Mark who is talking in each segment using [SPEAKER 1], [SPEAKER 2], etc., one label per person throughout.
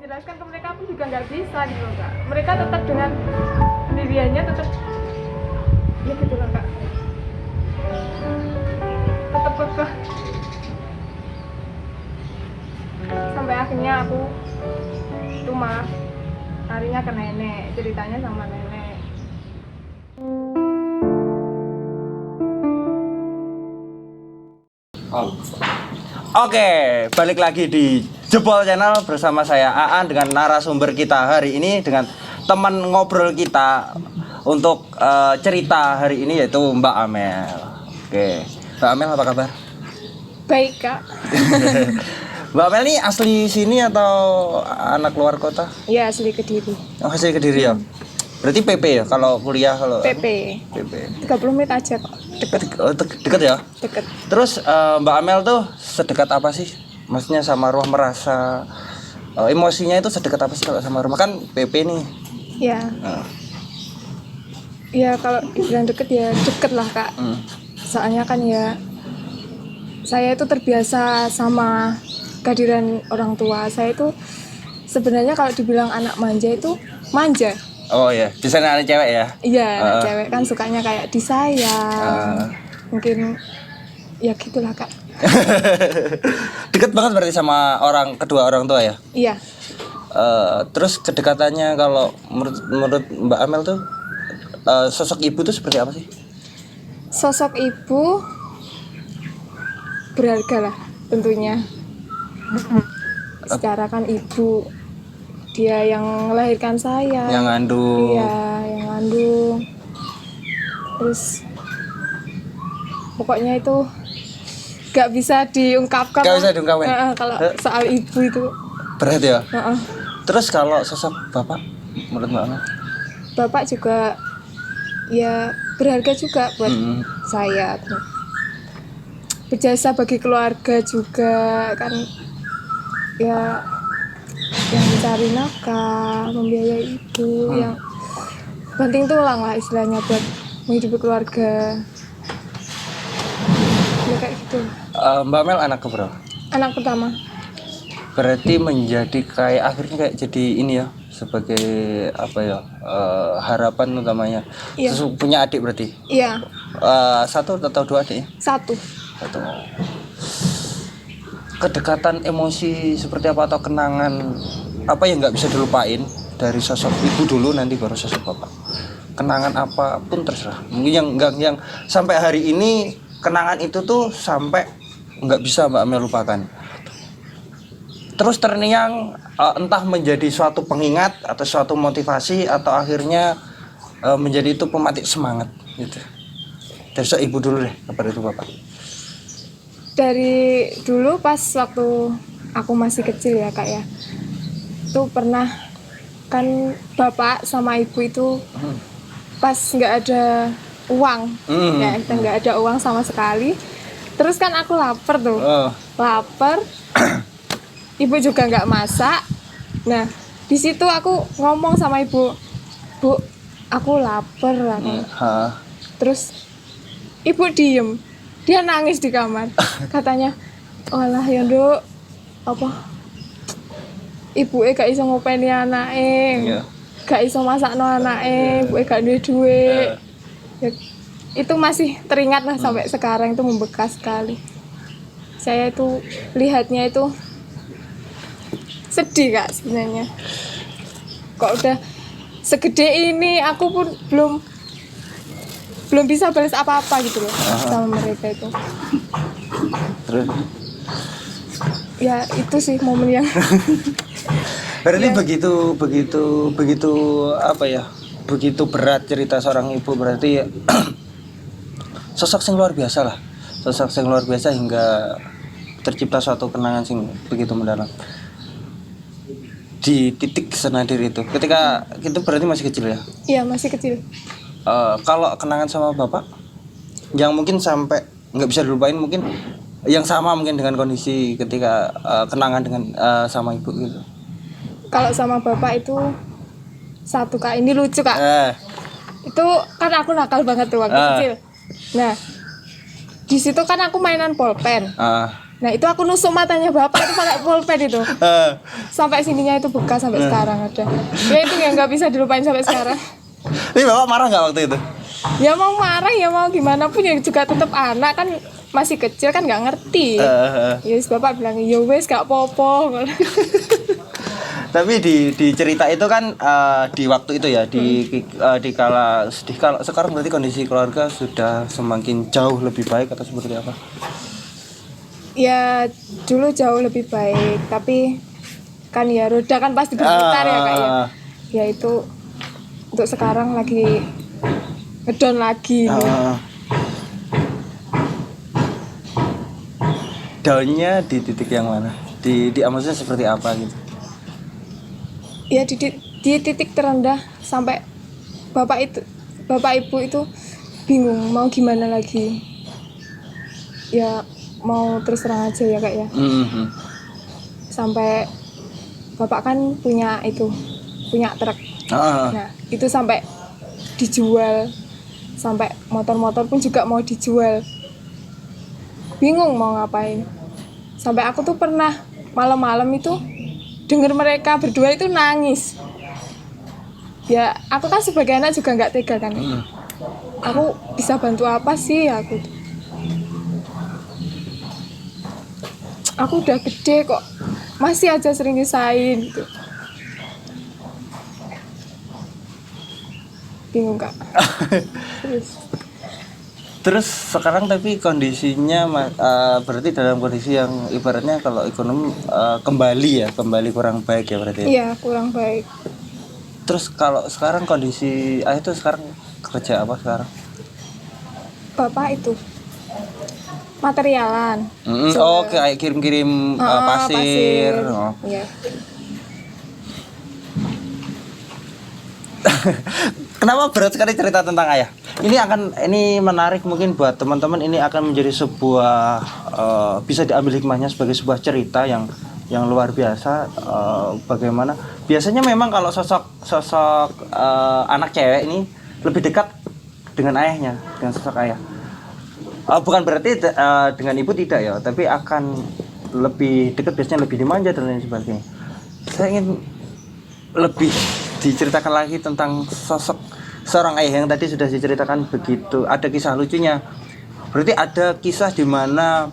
[SPEAKER 1] menjelaskan ke mereka pun juga nggak bisa gitu loh kak. Mereka tetap dengan pendiriannya tetap ya gitu loh kak, tetap kekeh sampai akhirnya aku cuma larinya ke nenek, ceritanya sama nenek.
[SPEAKER 2] Oke, balik lagi di Jebol Channel bersama saya Aan dengan narasumber kita hari ini dengan teman ngobrol kita untuk cerita hari ini yaitu Mbak Amel. Oke, Mbak Amel apa kabar?
[SPEAKER 1] Baik kak.
[SPEAKER 2] Mbak Amel ini asli sini atau anak luar kota?
[SPEAKER 1] Ya asli Kediri.
[SPEAKER 2] Oh, asli Kediri ya. Berarti PP ya kalau kuliah kalau
[SPEAKER 1] PP. 30 menit aja kok.
[SPEAKER 2] Deket ya?
[SPEAKER 1] Deket.
[SPEAKER 2] Terus Mbak Amel tuh sedekat apa sih? Maksudnya sama rumah merasa emosinya itu sedekat apa sih kalau sama rumah kan PP nih?
[SPEAKER 1] Ya. Ya kalau dibilang deket ya deket lah kak. Soalnya kan ya saya itu terbiasa sama kehadiran orang tua. Saya itu sebenarnya kalau dibilang anak manja itu manja.
[SPEAKER 2] Oh iya, biasanya anak cewek ya?
[SPEAKER 1] Iya, anak cewek kan sukanya kayak disayang. Mungkin ya gitulah kak.
[SPEAKER 2] Deket banget berarti sama kedua orang tua ya?
[SPEAKER 1] Iya.
[SPEAKER 2] Terus kedekatannya kalau menurut Mbak Amel tuh sosok ibu tuh seperti apa sih?
[SPEAKER 1] Sosok ibu berharga lah tentunya. Secara kan ibu dia yang melahirkan saya.
[SPEAKER 2] Yang ngandung.
[SPEAKER 1] Iya, yang ngandung. Terus pokoknya itu gak bisa diungkapkan.
[SPEAKER 2] Gak bisa diungkapin.
[SPEAKER 1] Kalau soal ibu itu
[SPEAKER 2] berat ya. Terus kalau sosok bapak menurut Mbak Amel?
[SPEAKER 1] Bapak juga ya berharga juga buat saya. Berjasa bagi keluarga juga kan, ya yang mencari nafkah, membiayai ibu, yang banting tulang lah istilahnya buat menghidupi keluarga. Ya kayak gitu.
[SPEAKER 2] Mbak Mel anak keberapa?
[SPEAKER 1] Anak pertama.
[SPEAKER 2] Berarti menjadi kayak akhirnya kayak jadi ini ya sebagai apa ya harapan utamanya.
[SPEAKER 1] Iya.
[SPEAKER 2] Terus punya adik berarti?
[SPEAKER 1] Iya.
[SPEAKER 2] Satu atau dua adik?
[SPEAKER 1] Satu.
[SPEAKER 2] Kedekatan emosi seperti apa atau kenangan apa yang nggak bisa dilupain dari sosok ibu dulu nanti baru sosok bapak? Kenangan apapun terserah. Mungkin yang sampai hari ini kenangan itu tuh sampai nggak bisa Mbak Amel lupakan. Terus terngiang entah menjadi suatu pengingat atau suatu motivasi atau akhirnya menjadi itu pematik semangat gitu. Dari sosok ibu dulu deh, kepada itu bapak.
[SPEAKER 1] Dari dulu pas waktu aku masih kecil ya kak ya, tuh pernah kan bapak sama ibu itu pas nggak ada uang, ya kita nggak ada uang sama sekali. Terus kan aku lapar tuh, lapar. Ibu juga nggak masak. Nah di situ aku ngomong sama ibu, Bu, aku lapar aku. Terus ibu diem, dia nangis di kamar. Katanya, olah ya nduk, apa ibu gak iso ngopeni anake, gak iso masakno anake, ibu gak duwe duit. Ya, itu masih teringat lah sampai sekarang, itu membekas sekali. Saya itu lihatnya itu sedih kak sebenarnya. Kok udah segede ini aku pun belum bisa balas apa-apa gitu loh sama mereka itu.
[SPEAKER 2] Terus?
[SPEAKER 1] Ya itu sih momen yang.
[SPEAKER 2] Berarti begitu apa ya? Begitu berat cerita seorang ibu berarti sosok yang luar biasa lah. Sosok yang luar biasa hingga tercipta suatu kenangan sing begitu mendalam. Di titik senadir itu. Ketika itu berarti masih kecil ya?
[SPEAKER 1] Iya, masih kecil.
[SPEAKER 2] Kalau kenangan sama bapak yang mungkin sampai nggak bisa dilupain mungkin yang sama mungkin dengan kondisi ketika kenangan dengan sama ibu gitu.
[SPEAKER 1] Kalau sama bapak itu satu kak, ini lucu kak. Itu kan aku nakal banget tuh waktu kecil. Nah di situ kan aku mainan pulpen. Nah itu aku nusuk matanya bapak itu pakai pulpen itu. Sampai sininya itu bekas sampai sekarang ada. Ya itu yang nggak bisa dilupain sampai sekarang.
[SPEAKER 2] Ini bapak marah nggak waktu itu?
[SPEAKER 1] Ya mau marah ya mau gimana pun ya juga tetap anak kan masih kecil kan nggak ngerti. Ya bapak bilang ya wes gak popo.
[SPEAKER 2] Tapi di cerita itu kan di waktu itu ya di kala sedih, kalau sekarang berarti kondisi keluarga sudah semakin jauh lebih baik atau seperti apa?
[SPEAKER 1] Ya dulu jauh lebih baik tapi kan ya roda kan pasti berputar ya kak ya. Ya itu untuk sekarang lagi ngedown lagi.
[SPEAKER 2] Daunnya di titik yang mana? Di maksudnya seperti apa gitu?
[SPEAKER 1] Ya di titik terendah sampai bapak ibu itu bingung mau gimana lagi. Ya mau terus terang aja ya kak ya. Sampai bapak kan punya truk. Nah itu sampai dijual, sampai motor-motor pun juga mau dijual. Bingung mau ngapain. Sampai aku tuh pernah malam-malam itu dengar mereka berdua itu nangis. Ya aku kan sebagai anak juga nggak tega kan. Aku bisa bantu apa sih aku? Aku udah gede kok masih aja sering nyusahin gitu. Bingung kak.
[SPEAKER 2] Terus sekarang tapi kondisinya berarti dalam kondisi yang ibaratnya kalau ekonomi kembali kurang baik ya berarti.
[SPEAKER 1] Iya kurang baik.
[SPEAKER 2] Terus kalau sekarang kondisi itu sekarang kerja apa sekarang?
[SPEAKER 1] Bapak itu materialan.
[SPEAKER 2] Oh kayak kirim-kirim pasir. Oh.
[SPEAKER 1] Iya.
[SPEAKER 2] Kenapa berat sekali cerita tentang ayah? Ini menarik mungkin buat teman-teman, ini akan menjadi sebuah bisa diambil hikmahnya sebagai sebuah cerita yang luar biasa. Bagaimana biasanya memang kalau sosok anak cewek ini lebih dekat dengan ayahnya, dengan sosok ayah. Bukan berarti dengan ibu tidak ya, tapi akan lebih dekat, biasanya lebih dimanja dan lain sebagainya. Saya ingin lebih diceritakan lagi tentang sosok seorang ayah yang tadi sudah diceritakan begitu. Ada kisah lucunya. Berarti ada kisah di mana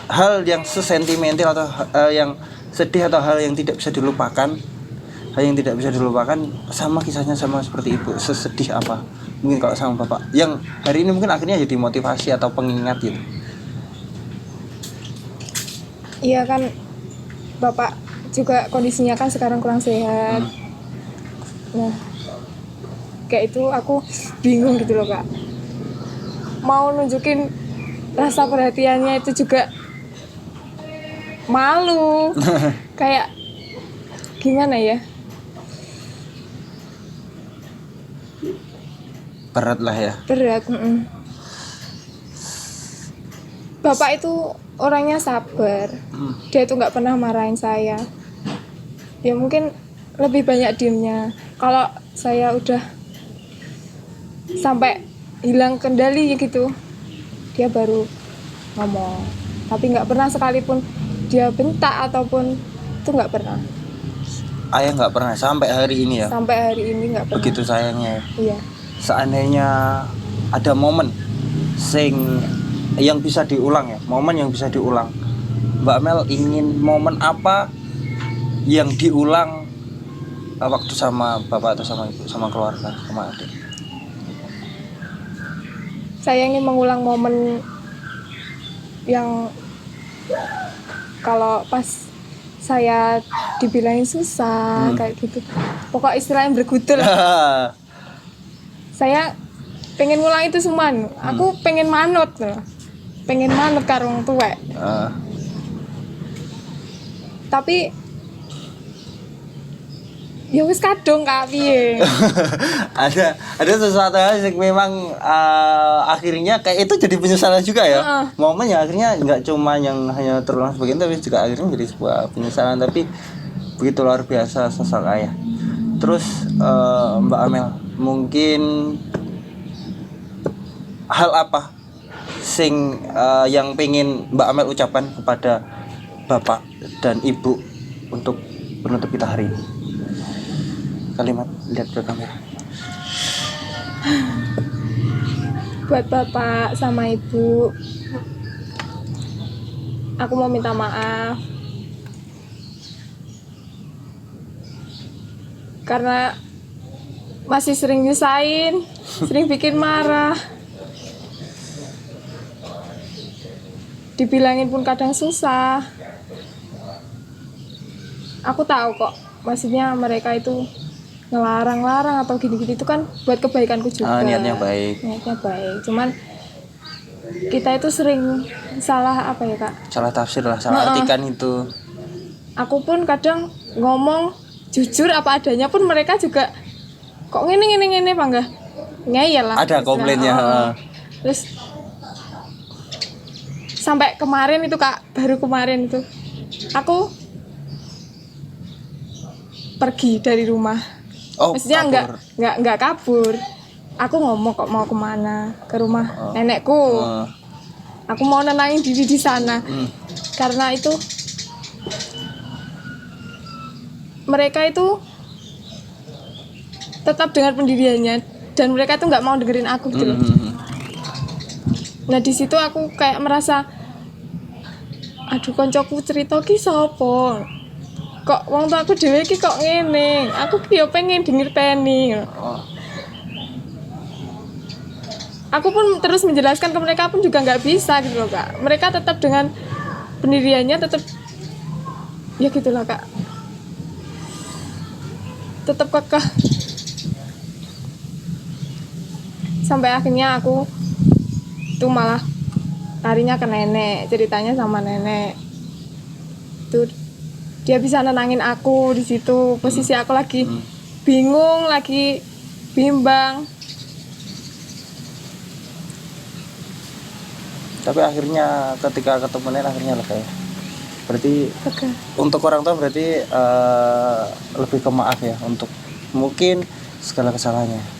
[SPEAKER 2] hal yang sesentimental atau yang sedih atau hal yang tidak bisa dilupakan. Hal yang tidak bisa dilupakan sama kisahnya sama seperti ibu. Sesedih apa? Mungkin kalau sama bapak. Yang hari ini mungkin akhirnya jadi motivasi atau pengingat gitu.
[SPEAKER 1] Iya kan bapak juga kondisinya kan sekarang kurang sehat. Nah kayak itu aku bingung gitu loh kak, mau nunjukin rasa perhatiannya itu juga malu. Kayak gimana ya,
[SPEAKER 2] Berat lah ya.
[SPEAKER 1] berat. Bapak itu orangnya sabar, dia itu nggak pernah marahin saya. Ya mungkin lebih banyak diemnya. Kalau saya udah sampai hilang kendali gitu, dia baru ngomong. Tapi nggak pernah sekalipun dia bentak ataupun itu nggak pernah.
[SPEAKER 2] Ayah nggak pernah sampai hari ini ya.
[SPEAKER 1] Sampai hari ini nggak pernah.
[SPEAKER 2] Begitu sayangnya.
[SPEAKER 1] Iya.
[SPEAKER 2] Seandainya ada momen yang bisa diulang ya, momen yang bisa diulang, Mbak Mel ingin momen apa yang diulang waktu sama bapak atau sama ibu, sama keluarga, sama adik?
[SPEAKER 1] Saya ingin mengulang momen yang kalau pas saya dibilangin susah kayak gitu, pokok istilahnya bergudul. Saya pengen ngulang itu semua. Aku pengen manut loh, pengen manut karung tuwek. Tapi ya wis kadung kak piye.
[SPEAKER 2] ada sesuatu hal yang memang akhirnya kayak itu jadi penyesalan juga ya. Momen yang akhirnya nggak cuma yang hanya terulang sebagainya, tapi juga akhirnya menjadi sebuah penyesalan. Tapi begitu luar biasa sosok ayah. Terus Mbak Amel, mungkin hal apa yang pengen Mbak Amel ucapkan kepada Bapak dan Ibu untuk penutup kita hari ini? Kalimat, lihat ke kamera.
[SPEAKER 1] Buat bapak sama ibu, aku mau minta maaf karena masih sering nyusahin, sering bikin marah. Dibilangin pun kadang susah. Aku tahu kok, maksudnya mereka itu ngelarang-larang atau gini-gini itu kan buat kebaikanku juga.
[SPEAKER 2] Niatnya baik.
[SPEAKER 1] Niatnya baik. Cuman kita itu sering salah apa ya, Kak?
[SPEAKER 2] Salah tafsir lah, salah artikan itu.
[SPEAKER 1] Aku pun kadang ngomong jujur apa adanya pun mereka juga kok ngene Bangga. Ngeyel lah.
[SPEAKER 2] Ada komplainnya.
[SPEAKER 1] Terus sampai kemarin itu, Kak, baru kemarin itu aku pergi dari rumah.
[SPEAKER 2] Oh,
[SPEAKER 1] Maksudnya
[SPEAKER 2] kabur.
[SPEAKER 1] nggak kabur. Aku ngomong kok mau kemana, ke rumah nenekku. Aku mau nenangin diri di sana. Karena itu mereka itu tetap dengan pendiriannya dan mereka itu nggak mau dengerin aku gitu loh. Nah di situ aku kayak merasa, aduh koncoku cerita ki sopo. Kok wong tua aku dhewe iki kok ngene. Aku ki yo pengen dingerteni. Aku pun terus menjelaskan ke mereka pun juga nggak bisa gitu loh, Kak. Mereka tetap dengan pendiriannya, tetap ya gitulah, Kak. Tetap kekeh. Sampai akhirnya aku tuh malah larinya ke nenek, ceritanya sama nenek. Tuh dia bisa nenangin aku di situ. Posisi aku lagi bingung, lagi bimbang.
[SPEAKER 2] Tapi akhirnya ketika ketemu nenek akhirnya lega ya. Berarti
[SPEAKER 1] Oke.
[SPEAKER 2] untuk orang tua berarti lebih ke maaf ya untuk mungkin segala kesalahannya.